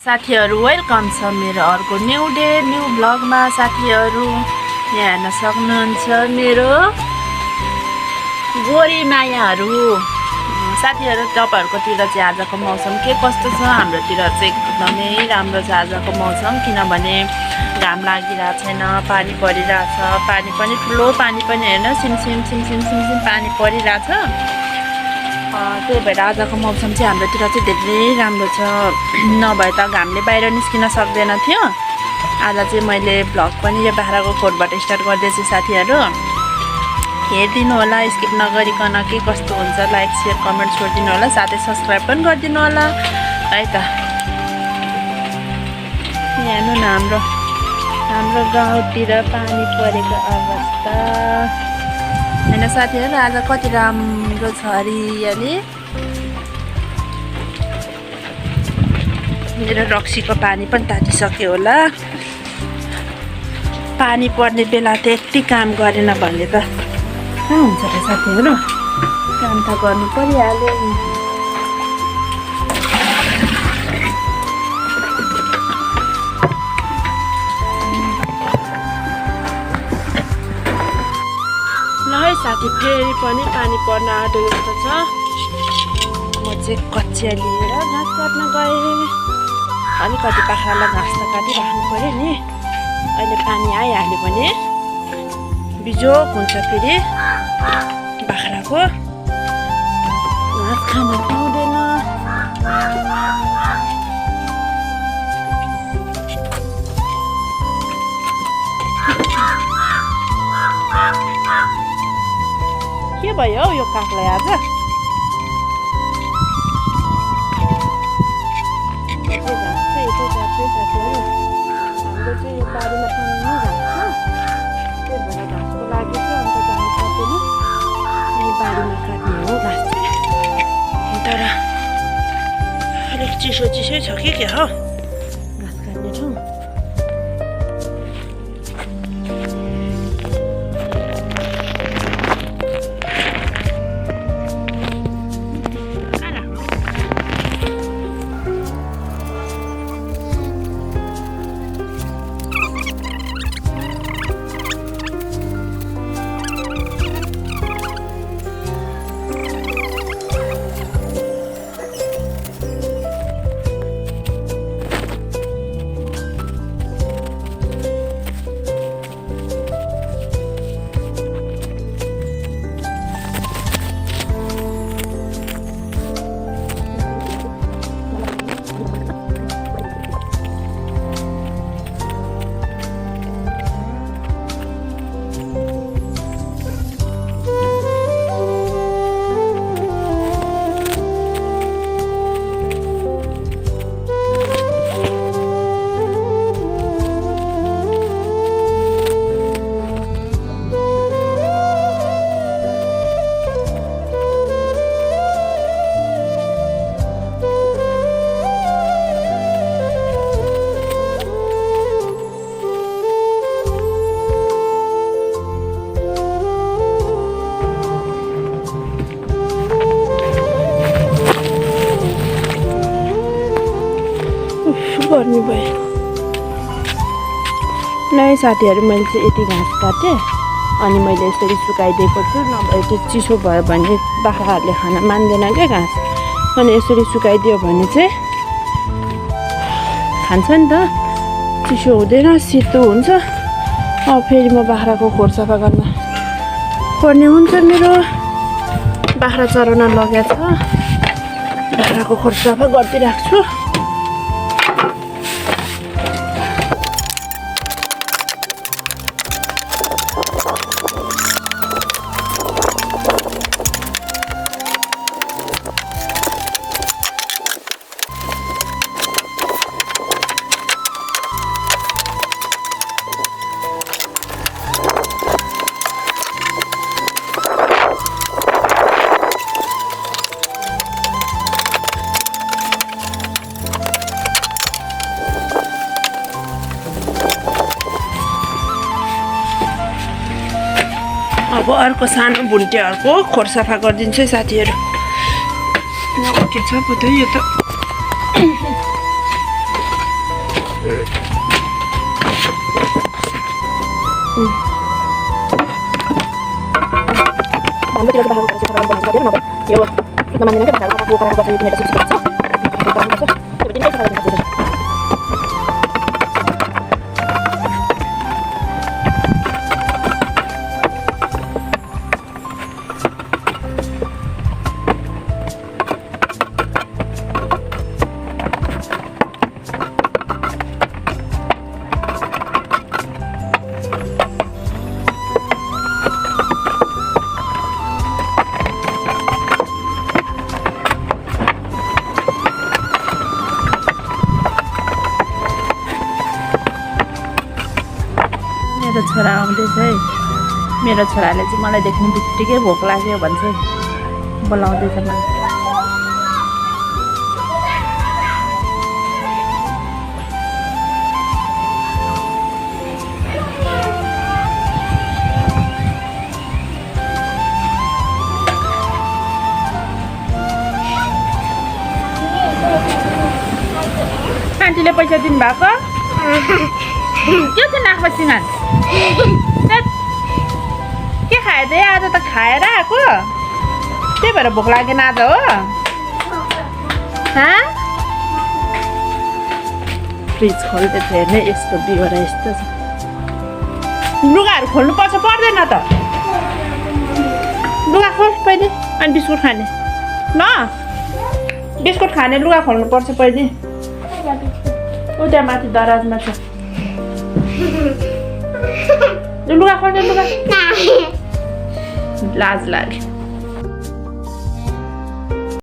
साथीहरू वेलकम छ मेरो अर्को न्यू डे न्यू ब्लगमा। साथीहरू यहाँ हेर्न सक्नुहुन्छ मेरो गोरी मायाहरू। साथीहरू तपाईँहरूकोतिर चाहिँ आजको मौसम के कस्तो छ? हाम्रोतिर चाहिँ एकदमै राम्रो छ आजको मौसम, किनभने घाम लागिरहेको छैन, पानी परिरहेछ। पानी पनि ठुलो पानी पनि हेर्न सिमसिम सिमसिम सिमसिम पानी परिरहेछ। त्यही भएर आजको मौसम चाहिँ हाम्रोतिर चाहिँ धेरै राम्रो छ। नभए त घामले बाहिर निस्किन सक्दैन थियो। आज चाहिँ मैले भ्लग पनि यो बाख्राको खोरबाट स्टार्ट गर्दैछु। साथीहरू हेरिदिनु होला, स्किप नगरिकन के कस्तो हुन्छ लाइक सेयर कमेन्ट छोडिदिनु होला, साथै सब्सक्राइब पनि गरिदिनु होला है त। हेर्नु न हाम्रो गाउँतिर पानी परेको अवस्था होइन साथीहरू। आज कति राम्रो छ हरियाली। मेरो रक्सीको पानी पनि तातिसक्यो होला। पानी पर्ने बेला त यति काम गरेन भने त कहाँ हुन्छ त साथीहरू, काम त गर्नु परिहाल्यो। ल है साथी, फेरि पनि पानी पर्न आँटो जस्तो छ। म चाहिँ कचिया लिएर घाँस काट्न गएँ। अलिकति बाख्रालाई घाँस त काटिराख्नु पऱ्यो नि। अहिले पानी आइहाल्यो भने बिजोक हुन्छ, फेरि बाख्राको घाँस खान पाउँदैन। के भयो हौ यो कागलाई आज? हाम्रो चाहिँ यो बारीमा पानी घाँस छ, त्यही भएर घाँसको लागि चाहिँ अन्त जानु पर्दैन। अनि बारीमा काट्ने हो घाँस चाहिँ। तर अलिक चिसो चिसै छ कि क्या हो घाँस काट्ने ठाउँ। गर्नु भयो नै साथीहरू। मैले चाहिँ यति घाँस काटेँ, अनि मैले यसरी सुकाइदिएको छु। नभए त्यो चिसो भयो भने बाख्राहरूले खान मान्दैन क्या घाँस। अनि यसरी सुकाइदियो भने चाहिँ खान्छ नि त, चिसो हुँदैन, सेतो हुन्छ। फेरि म बाख्राको खोर सफा गर्न पर्ने हुन्छ। मेरो बाख्रा चराउन लगेको छ, बाख्राको खोर सफा गरिदिइराख्छु। अब अर्को सानो भुन्टेहरूको खोर सफा गरिदिन्छु है साथीहरू। के छ पो त यो त हाम्रोतिर चाहिँ बाख्राको चाहिँ सफा गर्नु नभए यो सुत्न मान्दैन के बाख्राको आफू कराएको गर्छ यो तिनीहरू सुत्छ त्यो दिन सफा गर्नु पर्छ मेरो छोरा आउँदैछ है मेरो छोराले चाहिँ मलाई देख्ने बित्तिकै भोक लाग्यो भन्छ बोलाउँदैछ मलाई आन्टीले पैसा दिनुभएको के चाहिँ नाकमा सिँगान के खायो त आज त खाएर आएको त्यही भएर भोक लागेन आज हो फ्रिज खोल्दै थियो हेर्ने यस्तो बिहोरा यस्तो छ लुगाहरू खोल्नुपर्छ पर्दैन त लुगा खोल पहिले अनि बिस्कुट खाने ल बिस्कुट खाने लुगा खोल्नुपर्छ पहिले उता माथि दराजमा छ लुगा खोल्ने लुगा लाज लाग्यो